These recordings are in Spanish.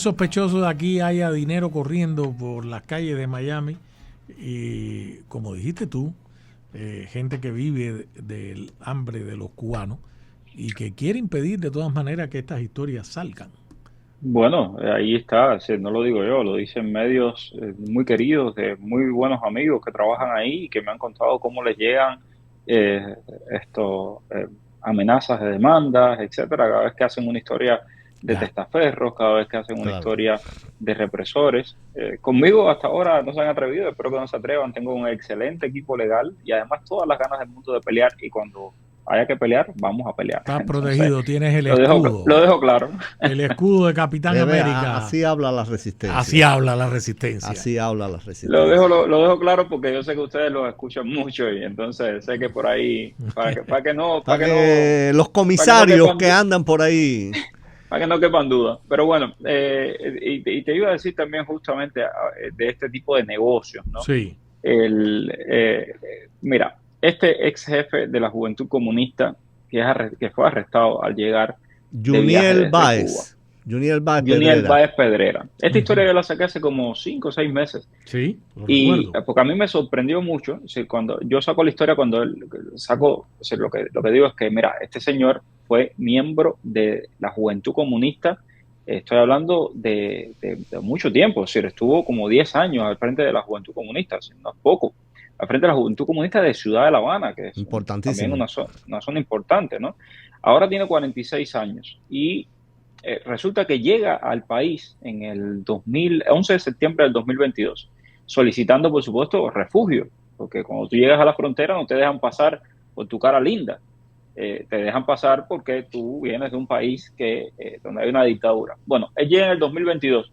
es sospechoso de aquí haya dinero corriendo por las calles de Miami y, como dijiste tú, gente que vive del hambre de los cubanos y que quiere impedir de todas maneras que estas historias salgan. Bueno, ahí está, no lo digo yo, lo dicen medios muy queridos, de muy buenos amigos que trabajan ahí y que me han contado cómo les llegan eh, esto, amenazas de demandas, etcétera, cada vez que hacen una historia de Ya. testaferros, cada vez que hacen una Claro. historia de represores. Conmigo hasta ahora no se han atrevido, espero que no se atrevan, tengo un excelente equipo legal y además todas las ganas del mundo de pelear y cuando haya que pelear, vamos a pelear. Estás Entonces, protegido, tienes el lo escudo. dejo claro. El escudo de Capitán América. Así habla la resistencia. Así habla la resistencia. Así habla la resistencia. Lo dejo claro porque yo sé que ustedes lo escuchan mucho y entonces sé que por ahí, Para que los comisarios que andan por ahí. para que no quepan dudas. Pero bueno, y te iba a decir también justamente de este tipo de negocios, ¿no? Sí. Mira, este ex jefe de la Juventud Comunista que fue arrestado al llegar de viaje Juniel desde Cuba. Báez. Juniel Báez Juniel Pedrera. Báez Pedrera. Esta historia yo la saqué hace como 5 o 6 meses. Sí, lo Y recuerdo. porque a mí me sorprendió mucho, cuando yo saco la historia, cuando él saco, lo que digo es que, mira, este señor fue miembro de la Juventud Comunista, estoy hablando de mucho tiempo, es decir, estuvo como 10 años al frente de la Juventud Comunista, no es poco, al frente de la Juventud Comunista de Ciudad de La Habana, que es también Importantísimo. una zona importante, ¿no? Ahora tiene 46 años y resulta que llega al país en el 11 de septiembre del 2022 solicitando, por supuesto, refugio, porque cuando tú llegas a la frontera no te dejan pasar por tu cara linda, te dejan pasar porque tú vienes de un país donde hay una dictadura. Bueno, él llega en el 2022,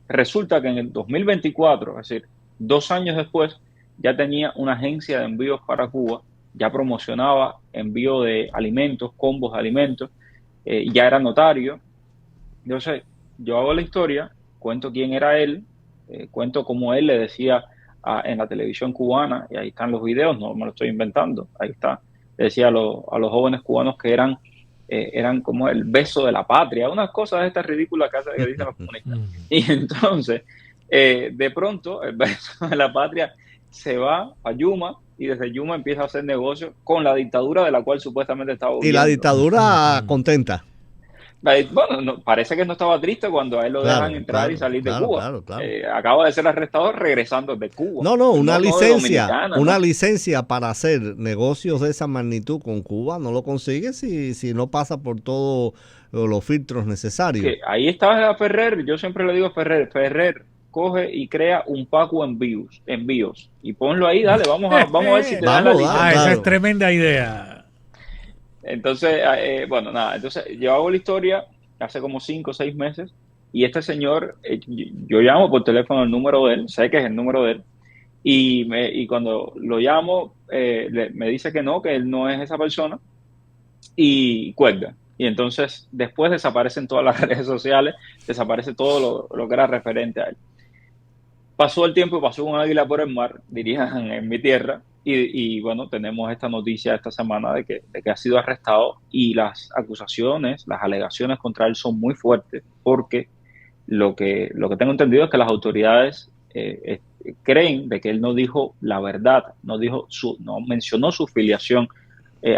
resulta que en el 2024, es decir, 2 años después, ya tenía una agencia de envíos para Cuba, ya promocionaba envío de alimentos, combos de alimentos, ya era notario. Entonces, yo hago la historia, cuento quién era él, cuento cómo él le decía en la televisión cubana, y ahí están los videos, no me lo estoy inventando, ahí está, le decía a los jóvenes cubanos que eran como el beso de la patria, unas cosas de estas ridículas que dicen los comunistas. Y entonces, de pronto, el beso de la patria se va a Yuma, y desde Yuma empieza a hacer negocios con la dictadura de la cual supuestamente estaba Y la huyendo. dictadura contenta. Bueno, parece que no estaba triste cuando a él lo dejan entrar y salir de Cuba. Claro. Acaba de ser arrestado regresando de Cuba. No, una de licencia, Dominicana, una ¿no? licencia para hacer negocios de esa magnitud con Cuba no lo consigue si no pasa por todos los filtros necesarios. Que ahí está Ferrer, yo siempre le digo a Ferrer coge y crea un Paco envíos y ponlo ahí, dale, vamos a ver si te dan la licencia. Esa es tremenda idea. Entonces, bueno, nada, entonces yo hago la historia hace como 5 o 6 meses y este señor, yo llamo por teléfono el número de él, sé que es el número de él, y cuando lo llamo, me dice que no, que él no es esa persona y cuelga. Y entonces después desaparecen todas las redes sociales, desaparece todo lo que era referente a él. Pasó el tiempo y pasó un águila por el mar, dirían en mi tierra, y bueno, tenemos esta noticia esta semana de que ha sido arrestado y las acusaciones, las alegaciones contra él son muy fuertes porque lo que tengo entendido es que las autoridades creen de que él no dijo la verdad, no mencionó su filiación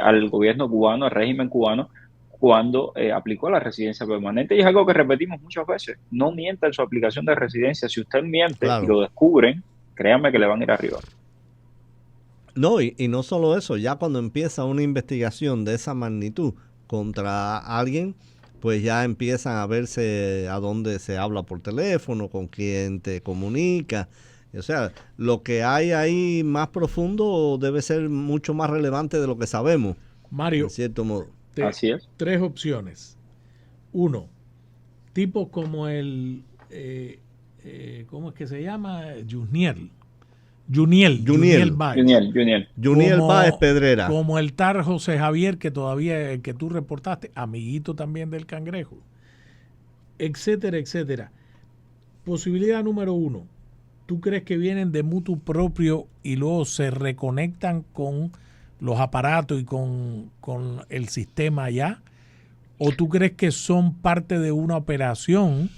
al gobierno cubano, al régimen cubano, cuando aplicó la residencia permanente. Y es algo que repetimos muchas veces. No mienta en su aplicación de residencia. Si usted miente y lo descubren, créanme que le van a ir arriba. No, y no solo eso, ya cuando empieza una investigación de esa magnitud contra alguien, pues ya empiezan a verse a dónde se habla por teléfono, con quién te comunica. O sea, lo que hay ahí más profundo debe ser mucho más relevante de lo que sabemos. Mario, en cierto modo. Así es. 3 opciones. 1, tipos como ¿cómo es que se llama? Juniel Báez Pedrera. Como el tal José Javier, que todavía que tú reportaste, amiguito también del Cangrejo, etcétera, etcétera. Posibilidad número 1, ¿tú crees que vienen de mutuo propio y luego se reconectan con los aparatos y con el sistema allá? ¿O tú crees que son parte de una operación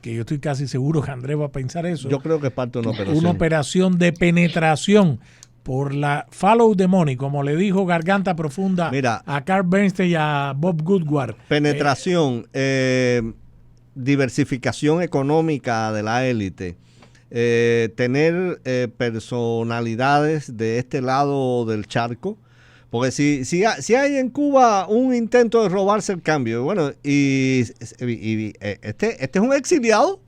que yo estoy casi seguro que Andrés va a pensar eso. Yo creo que es parte de una operación. Una operación de penetración por la follow the money, como le dijo Garganta Profunda a Carl Bernstein y a Bob Woodward. Penetración, diversificación económica de la élite, tener personalidades de este lado del charco, porque si hay en Cuba un intento de robarse el cambio, bueno, y este es un exiliado,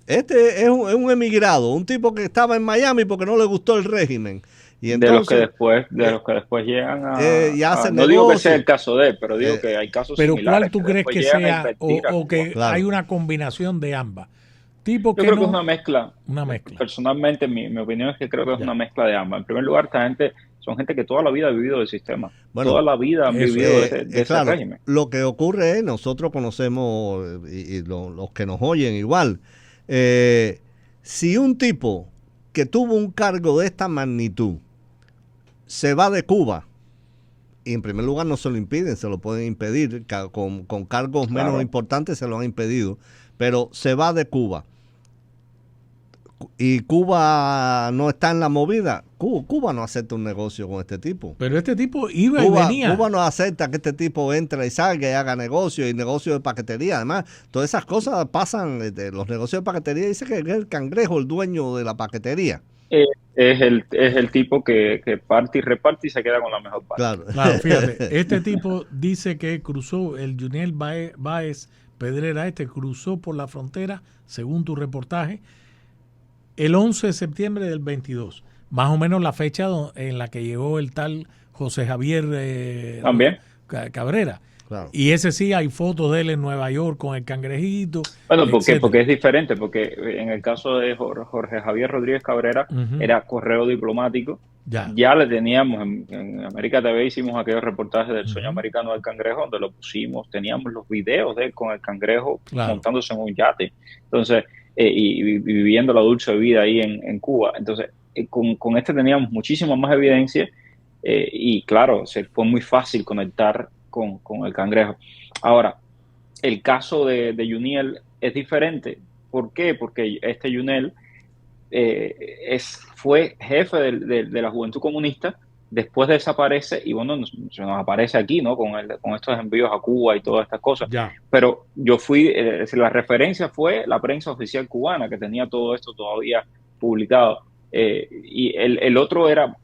este es un emigrado, un tipo que estaba en Miami porque no le gustó el régimen. Y entonces, de los que después llegan y hacen no digo que sea el caso de él, pero digo que hay casos pero similares. ¿cuál tú crees que sea o que hay una combinación de ambas? Yo creo que es una mezcla. Una mezcla. Personalmente, mi opinión es que creo que es una mezcla de ambas. En primer lugar, son gente que toda la vida ha vivido del sistema. Bueno, toda la vida han vivido de ese régimen. Lo que ocurre es, nosotros conocemos, y los que nos oyen igual, si un tipo que tuvo un cargo de esta magnitud se va de Cuba, y en primer lugar no se lo impiden, se lo pueden impedir, con cargos menos importantes se lo han impedido, pero se va de Cuba, y Cuba no está en la movida, Cuba no acepta un negocio con este tipo. Pero este tipo iba y venía. Cuba no acepta que este tipo entre y salga y haga negocio, y negocio de paquetería. Además, todas esas cosas pasan, los negocios de paquetería, dice que es el Cangrejo el dueño de la paquetería. Es el tipo que parte y reparte y se queda con la mejor parte. Claro, fíjate, este tipo dice que cruzó, el Juniel Báez Pedrera cruzó por la frontera, según tu reportaje, el 11 de septiembre del 22, más o menos la fecha en la que llegó el tal José Javier también Cabrera. Claro. Y ese sí, hay fotos de él en Nueva York con el cangrejito. Bueno, porque es diferente, porque en el caso de Jorge Javier Rodríguez Cabrera, era correo diplomático. Ya le teníamos, en América TV hicimos aquellos reportajes del sueño americano del cangrejo, donde lo pusimos, teníamos los videos de él con el cangrejo montándose en un yate. Entonces, y viviendo la dulce vida ahí en Cuba. Entonces, con este teníamos muchísima más evidencia y claro, fue muy fácil conectar con el cangrejo. Ahora, el caso de Juniel es diferente. ¿Por qué? Porque este Juniel fue jefe de la Juventud Comunista, después desaparece y bueno, se nos aparece aquí, ¿no? Con estos envíos a Cuba y todas estas cosas. Pero yo la referencia fue la prensa oficial cubana, que tenía todo esto todavía publicado. Y el otro era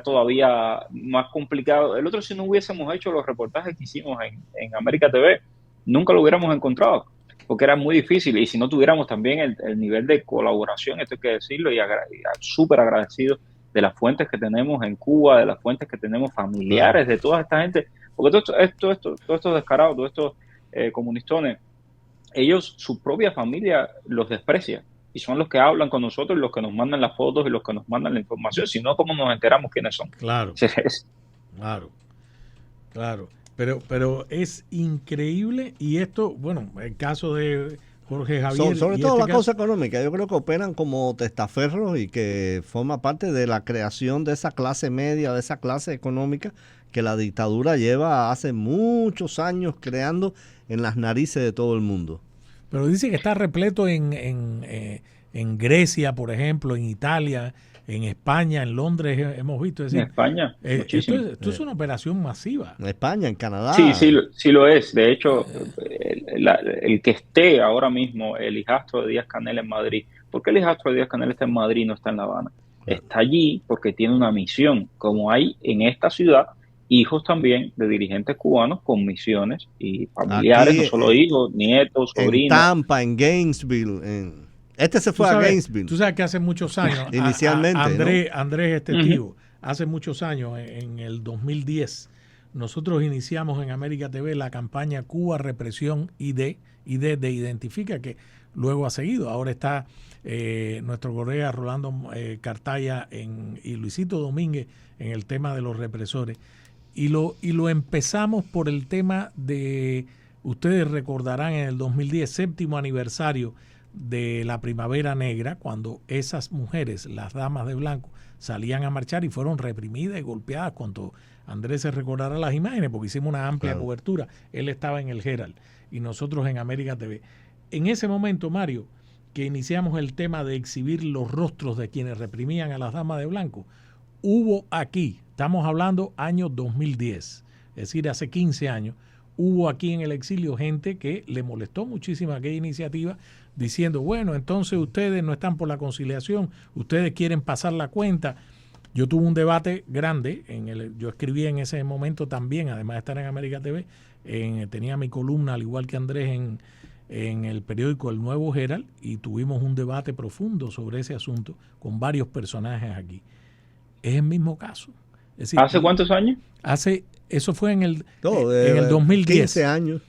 todavía más complicado. El otro, si no hubiésemos hecho los reportajes que hicimos en América TV, nunca lo hubiéramos encontrado, porque era muy difícil, y si no tuviéramos también el nivel de colaboración, esto hay que decirlo, y súper agradecido de las fuentes que tenemos en Cuba, de las fuentes que tenemos familiares, de toda esta gente, porque todos estos descarados, todos estos comunistones, ellos, su propia familia los desprecia, y son los que hablan con nosotros, los que nos mandan las fotos y los que nos mandan la información, si no, ¿cómo nos enteramos quiénes son? Claro. Pero es increíble, y esto, bueno, el caso de Jorge Javier. Sobre todo la cosa económica, yo creo que operan como testaferros y que forma parte de la creación de esa clase media, de esa clase económica que la dictadura lleva hace muchos años creando en las narices de todo el mundo. Pero dice que está repleto en Grecia, por ejemplo, en Italia, en España, en Londres hemos visto. Es decir, en España, esto es una operación masiva. En España, en Canadá. Sí lo es. De hecho, el que esté ahora mismo el hijastro de Díaz-Canel en Madrid, ¿por qué el hijastro de Díaz-Canel está en Madrid y no está en La Habana? Está allí porque tiene una misión, como hay en esta ciudad hijos también de dirigentes cubanos con misiones y familiares, no solo hijos, nietos, sobrinos. En Tampa, en Gainesville, Este se fue a Gainesville. Tú sabes que hace muchos años, inicialmente, Andrés es testigo, hace muchos años, en el 2010, nosotros iniciamos en América TV la campaña Cuba Represión ID de Identifica, que luego ha seguido. Ahora está nuestro colega Rolando Cartaya y Luisito Domínguez en el tema de los represores. Y lo empezamos por el tema de, ustedes recordarán, en el 2010, 7º aniversario de la Primavera Negra, cuando esas mujeres, las damas de blanco, salían a marchar y fueron reprimidas y golpeadas. Cuando Andrés se recordará las imágenes, porque hicimos una amplia cobertura. Él estaba en el Herald y nosotros en América TV. en ese momento, Mario, que iniciamos el tema de exhibir los rostros de quienes reprimían a las damas de blanco, hubo aquí, estamos hablando año 2010, es decir, hace 15 años, hubo aquí en el exilio gente que le molestó muchísimo aquella iniciativa diciendo, bueno, entonces ustedes no están por la conciliación, ustedes quieren pasar la cuenta. Yo tuve un debate grande, yo escribí en ese momento también, además de estar en América TV, tenía mi columna, al igual que Andrés, en el periódico El Nuevo Herald, y tuvimos un debate profundo sobre ese asunto con varios personajes aquí. Es el mismo caso. Es decir, ¿hace cuántos años? Eso fue en el 2010. 15 años.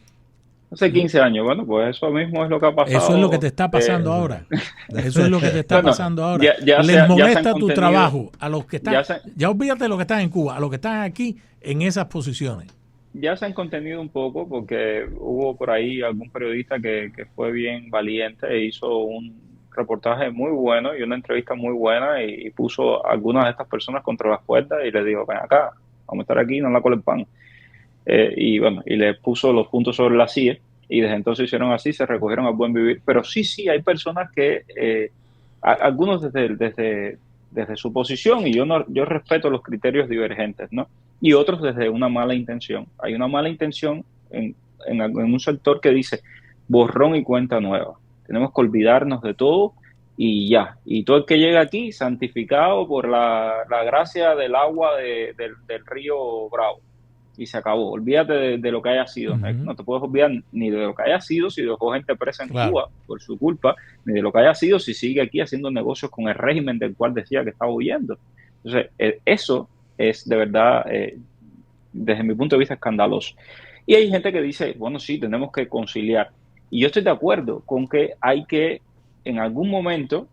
Hace 15 años. Bueno, pues eso mismo es lo que ha pasado. Eso es lo que te está pasando ahora. Eso es lo que te está pasando ahora. Ya les molesta tu trabajo a los que están. Ya olvídate de los que están en Cuba, a los que están aquí en esas posiciones. Ya se han contenido un poco porque hubo por ahí algún periodista que fue bien valiente e hizo un reportaje muy bueno y una entrevista muy buena y puso a algunas de estas personas contra las cuerdas y les dijo, ven acá, vamos a estar aquí, no la colen pan. Y bueno, y le puso los puntos sobre la silla y desde entonces hicieron así, se recogieron al buen vivir. Pero sí, hay personas que, algunos desde su posición, y yo respeto los criterios divergentes, ¿no? Y otros desde una mala intención. Hay una mala intención en un sector que dice borrón y cuenta nueva. Tenemos que olvidarnos de todo y ya. Y todo el que llega aquí, santificado por la gracia del agua del río Bravo. Y se acabó. Olvídate de lo que haya sido. Uh-huh. No te puedes olvidar ni de lo que haya sido si dejó gente presa en Cuba por su culpa, ni de lo que haya sido si sigue aquí haciendo negocios con el régimen del cual decía que estaba huyendo. Entonces, eso es de verdad, desde mi punto de vista, escandaloso. Y hay gente que dice, bueno, sí, tenemos que conciliar. Y yo estoy de acuerdo con que hay que, en algún momento,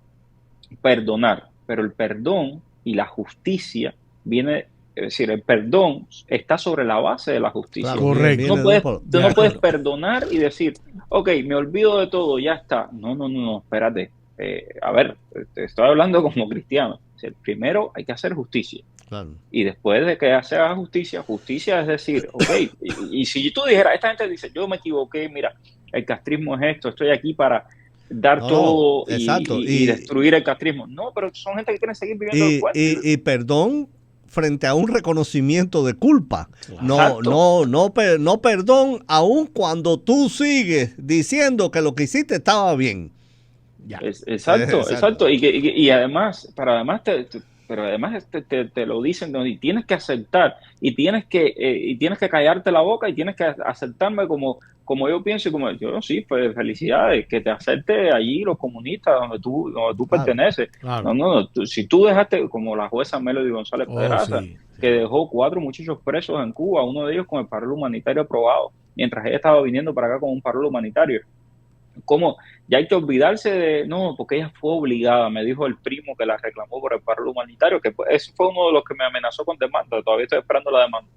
perdonar. Pero el perdón y la justicia viene... Es decir, el perdón está sobre la base de la justicia. Claro, correcto. Tú no puedes perdonar y decir, ok, me olvido de todo, ya está. No, espérate. A ver, te estoy hablando como cristiano. O sea, primero hay que hacer justicia. Claro. Y después de que se haga justicia es decir, ok, y si tú dijeras, esta gente dice, yo me equivoqué, mira, el castrismo es esto, estoy aquí para dar todo y destruir el castrismo. No, pero son gente que quiere seguir viviendo el cuento. Y perdón frente a un reconocimiento de culpa. No perdón, aun cuando tú sigues diciendo que lo que hiciste estaba bien. Ya. Exacto. Y además, pero además te lo dicen, ¿no? Y tienes que aceptar, y tienes que callarte la boca, y tienes que aceptarme como yo pienso, y como yo, sí, pues felicidades, que te acepte allí los comunistas donde tú perteneces. Claro. No, si tú dejaste, como la jueza Melody González Pedraza, que dejó 4 muchachos presos en Cuba, uno de ellos con el parol humanitario aprobado, mientras ella estaba viniendo para acá con un parol humanitario. ¿Cómo? Ya hay que olvidarse de, no, porque ella fue obligada, me dijo el primo que la reclamó por el parol humanitario, que eso fue uno de los que me amenazó con demanda, todavía estoy esperando la demanda.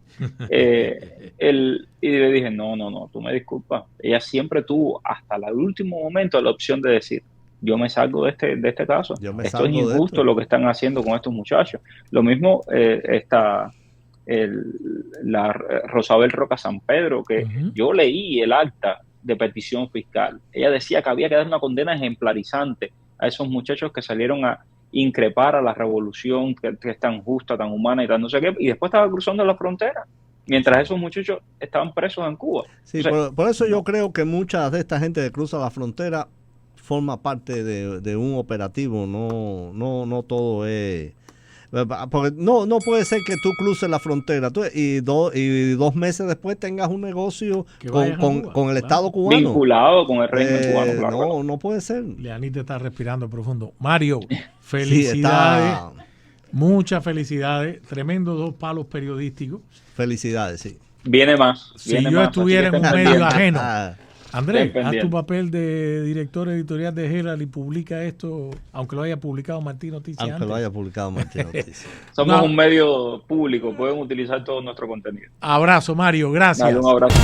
Y le dije, no, tú me disculpas. Ella siempre tuvo, hasta el último momento, la opción de decir, yo me salgo de este caso. Esto es injusto lo que están haciendo con estos muchachos. Lo mismo está la Rosabel Roca San Pedro, que yo leí el acta de petición fiscal. Ella decía que había que dar una condena ejemplarizante a esos muchachos que salieron a increpar a la revolución que es tan justa, tan humana y tan no sé qué, y después estaba cruzando la frontera mientras esos muchachos estaban presos en Cuba. Sí, o sea, por eso yo creo que mucha de esta gente que cruza la frontera forma parte de un operativo, no todo es... Porque no puede ser que tú cruces la frontera y 2 meses después tengas un negocio con el Estado cubano. Vinculado con el régimen cubano, claro. No puede ser. Leaní te está respirando profundo. Mario, felicidades. Muchas felicidades. Tremendos 2 palos periodísticos. Felicidades, sí. Viene más. Si yo estuviera en un medio ajeno. Andrés, haz tu papel de director editorial de Herald y publica esto, aunque lo haya publicado Martín Noticias. Somos un medio público, pueden utilizar todo nuestro contenido. Abrazo, Mario, gracias. Dale, un abrazo.